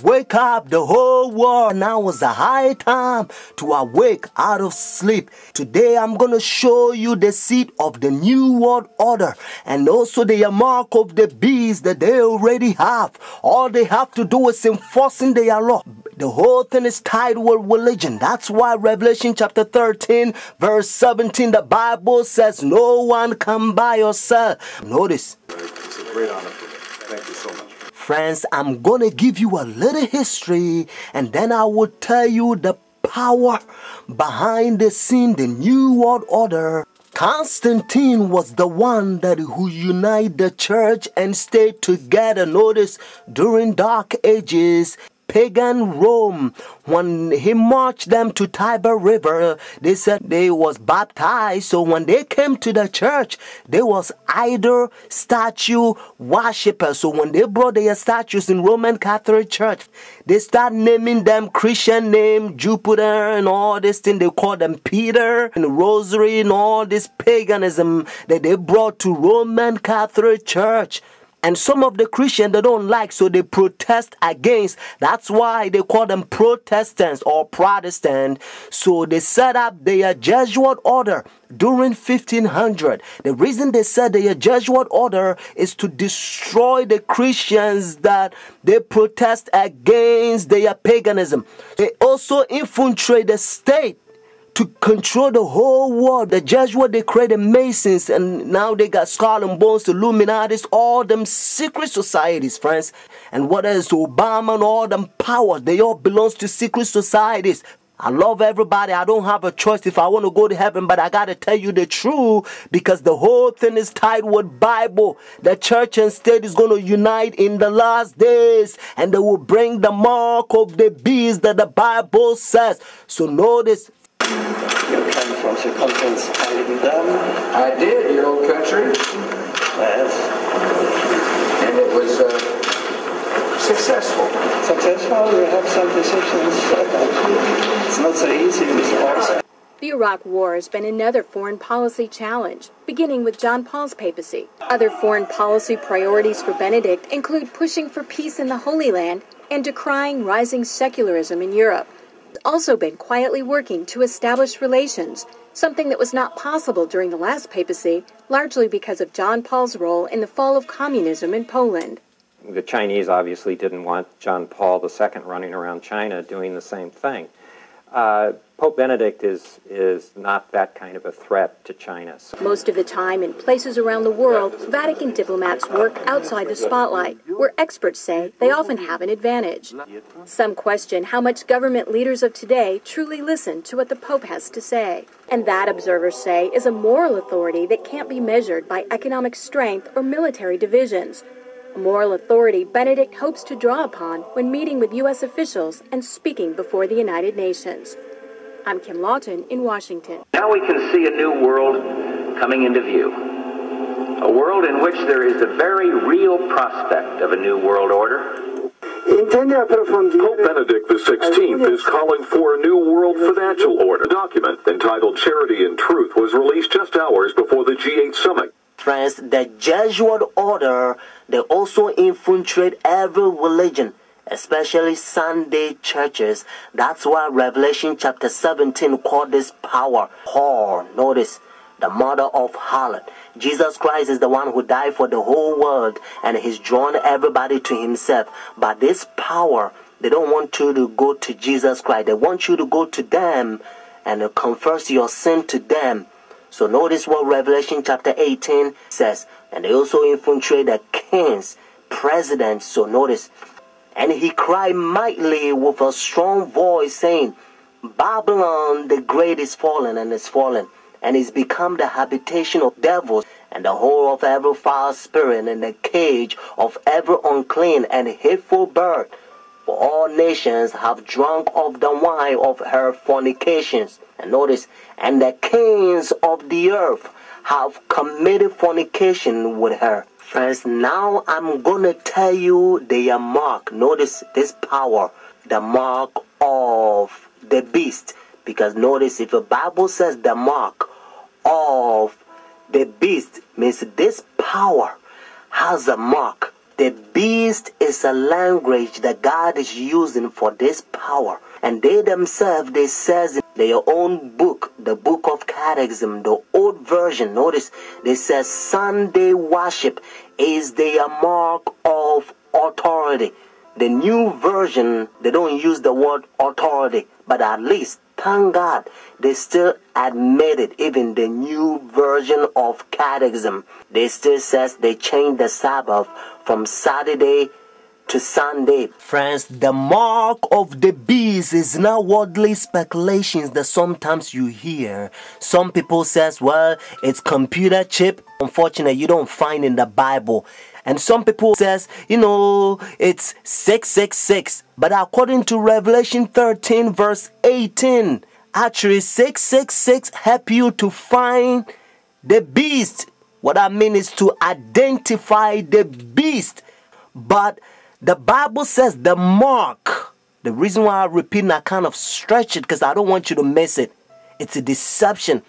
Wake up the whole world. Now is the high time to awake out of sleep. Today I'm going to show you the seed of the new world order and also the mark of the beast that they already have. All they have to do is enforcing their law. The whole thing is tied with religion. That's why Revelation chapter 13 verse 17, the Bible says no one can buy or sell. Notice. It's a great honor for me. Thank you so much. Friends, I'm going to give you a little history and then I will tell you the power behind the scene, the New World Order. Constantine was the one who united the church and stayed together. Notice, during Dark Ages, pagan Rome, when he marched them to Tiber River, they said they was baptized. So when they came to the church, they was idol statue worshippers. So when they brought their statues in Roman Catholic Church, they start naming them Christian name, Jupiter and all this thing. They call them Peter and Rosary and all this paganism that they brought to Roman Catholic Church. And some of the Christians they don't like, so they protest against. That's why they call them Protestants or Protestant. So they set up their Jesuit order during 1500. The reason they set their Jesuit order is to destroy the Christians that they protest against their paganism. They also infiltrate the state to control the whole world. The Jesuits, they created Masons, and now they got Skull and Bones, Illuminatis, all them secret societies, friends. And what else? Obama and all them powers, they all belongs to secret societies. I love everybody. I don't have a choice if I want to go to heaven, but I got to tell you the truth because the whole thing is tied with Bible. The church and state is going to unite in the last days and they will bring the mark of the beast that the Bible says. So notice, You came from circumference Amsterdam. I did, your old country. Yes. And it was successful. Successful, we have some decisions. It's not so easy in this place. The Iraq War has been another foreign policy challenge, beginning with John Paul's papacy. Other foreign policy priorities for Benedict include pushing for peace in the Holy Land and decrying rising secularism in Europe. Also been quietly working to establish relations, something that was not possible during the last papacy, largely because of John Paul's role in the fall of communism in Poland. The Chinese obviously didn't want John Paul II running around China doing the same thing. Pope Benedict is not that kind of a threat to China. Most of the time, in places around the world, Vatican diplomats work outside the spotlight, where experts say they often have an advantage. Some question how much government leaders of today truly listen to what the Pope has to say. And that, observers say, is a moral authority that can't be measured by economic strength or military divisions. A moral authority Benedict hopes to draw upon when meeting with U.S. officials and speaking before the United Nations. I'm Kim Lawton in Washington. Now we can see a new world coming into view. A world in which there is a very real prospect of a new world order. Pope Benedict XVI is calling for a new world financial order. A document entitled Charity and Truth was released just hours before the G8 summit. Friends, the Jesuit order, they also infiltrate every religion, especially Sunday churches. That's why Revelation chapter 17 called this power whore. Notice, the mother of harlot. Jesus Christ is the one who died for the whole world and he's drawn everybody to himself. But this power, they don't want you to go to Jesus Christ. They want you to go to them and confess your sin to them. So notice what Revelation chapter 18 says. And they also infiltrate the kings, presidents. So notice, and he cried mightily with a strong voice, saying, Babylon the great is fallen and is fallen, and is become the habitation of devils, and the whore of every foul spirit, and the cage of every unclean and hateful bird. For all nations have drunk of the wine of her fornications. And notice, and the kings of the earth have committed fornication with her. Friends, now I'm going to tell you their mark. Notice this power, the mark of the beast. Because notice, if the Bible says the mark of the beast, means this power has a mark. The beast is a language that God is using for this power. And they themselves, they says in their own book, the book of Catechism, the old version, notice, they says Sunday worship is their mark of authority. The new version, they don't use the word authority, but at least, thank God, they still admit it. Even the new version of Catechism, they still says they changed the Sabbath from Saturday to Sunday. Friends, the mark of the beast is not worldly speculations that sometimes you hear. Some people says, well, it's computer chip. Unfortunately, you don't find in the Bible. And some people says, it's 666. But according to Revelation 13 verse 18, actually 666 help you to find the beast. What I mean is to identify the beast. But the Bible says the mark. The reason why I repeat and I kind of stretch it because I don't want you to miss it. It's a deception.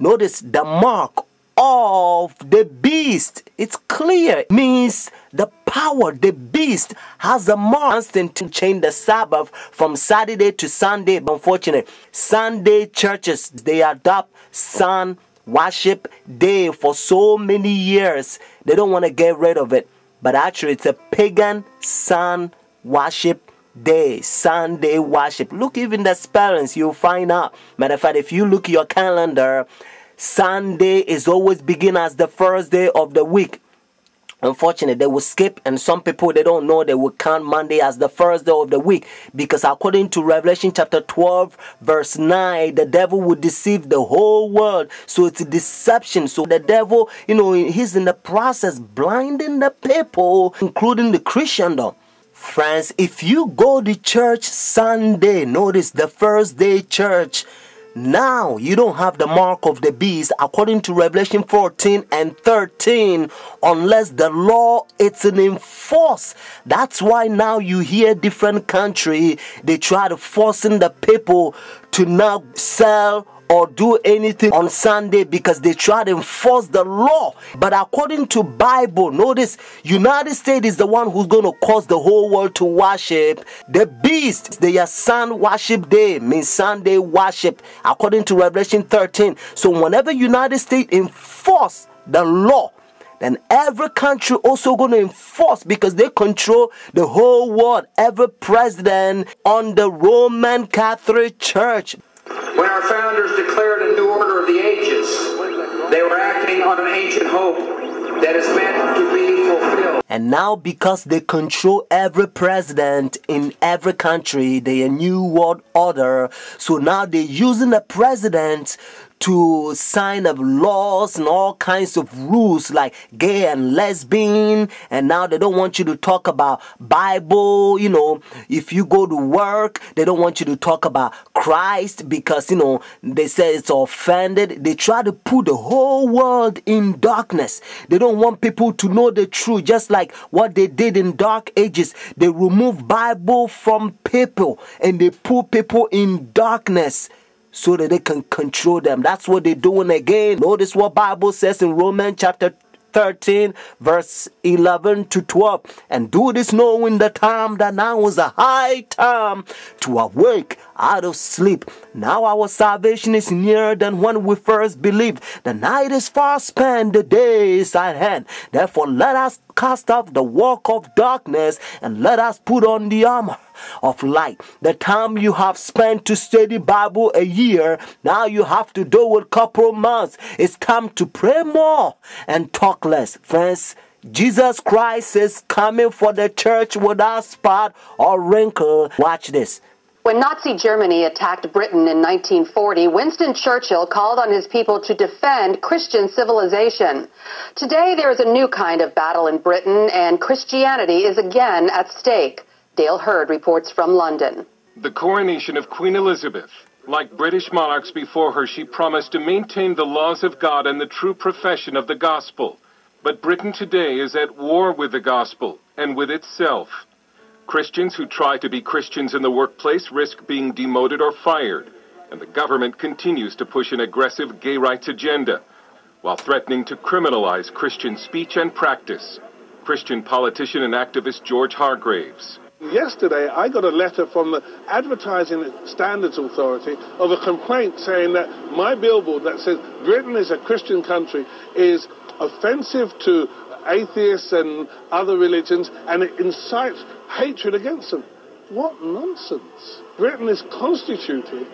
Notice the mark of the beast. It's clear. It means the power, the beast has a mark to change the Sabbath from Saturday to Sunday. But unfortunately, Sunday churches, they adopt sun worship day for so many years. They don't want to get rid of it. But actually, it's a pagan sun worship day, Sunday worship. Look, even the spellings, you'll find out. Matter of fact, if you look at your calendar, Sunday is always begin as the first day of the week. Unfortunately, they will skip, and some people, they don't know, they will count Monday as the first day of the week, because according to Revelation chapter 12 verse 9, the devil would deceive the whole world. So it's a deception. So the devil, he's in the process blinding the people, including the Christendom. Friends, if you go to church Sunday, notice the first day church, now you don't have the mark of the beast according to Revelation 14 and 13 unless the law is enforced. That's why now you hear different country, they try to forcing the people to now sell or do anything on Sunday because they try to enforce the law. But according to Bible, notice United States is the one who's going to cause the whole world to worship the beast. Their sun worship day means Sunday worship according to Revelation 13. So whenever United States enforce the law, then every country also going to enforce because they control the whole world. Every president on the Roman Catholic Church. When our founders declared a new order of the ages, they were acting on an ancient hope that is meant to be fulfilled. And now because they control every president in every country, they a new world order. So now they're using the president to sign up laws and all kinds of rules like gay and lesbian. And now they don't want you to talk about Bible. If you go to work, they don't want you to talk about Christ because, they say it's offended. They try to put the whole world in darkness. They don't want people to know the truth, just like what they did in dark ages. They remove Bible from people and they put people in darkness so that they can control them. That's what they're doing again. Notice what Bible says in Romans chapter 13 verse 11 to 12. And do this knowing the time that now is a high time to awake out of sleep. Now our salvation is nearer than when we first believed. The night is far spent, the day is at hand. Therefore let us cast off the work of darkness and let us put on the armor of light. The time you have spent to study Bible a year, now you have to do it a couple months. It's time to pray more and talk less. Friends, Jesus Christ is coming for the church without spot or wrinkle. Watch this. When Nazi Germany attacked Britain in 1940, Winston Churchill called on his people to defend Christian civilization. Today, there is a new kind of battle in Britain, and Christianity is again at stake. Dale Hurd reports from London. The coronation of Queen Elizabeth. Like British monarchs before her, she promised to maintain the laws of God and the true profession of the gospel. But Britain today is at war with the gospel and with itself. Christians who try to be Christians in the workplace risk being demoted or fired, and the government continues to push an aggressive gay rights agenda while threatening to criminalize Christian speech and practice. Christian politician and activist George Hargraves. Yesterday, I got a letter from the Advertising Standards Authority of a complaint saying that my billboard that says Britain is a Christian country is offensive to atheists and other religions, and it incites hatred against them. What nonsense. Britain is constituted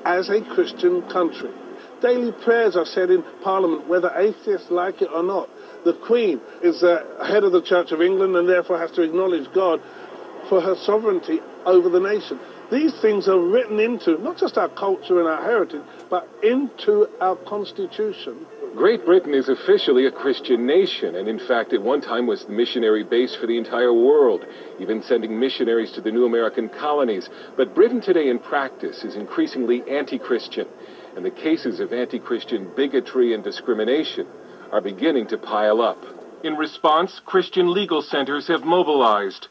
as a Christian country. Daily prayers are said in Parliament, whether atheists like it or not. The Queen is the head of the Church of England and therefore has to acknowledge God for her sovereignty over the nation. These things are written into not just our culture and our heritage, but into our Constitution. Great Britain is officially a Christian nation, and in fact at one time was the missionary base for the entire world, even sending missionaries to the new American colonies. But Britain today in practice is increasingly anti-Christian, and the cases of anti-Christian bigotry and discrimination are beginning to pile up. In response, Christian legal centers have mobilized.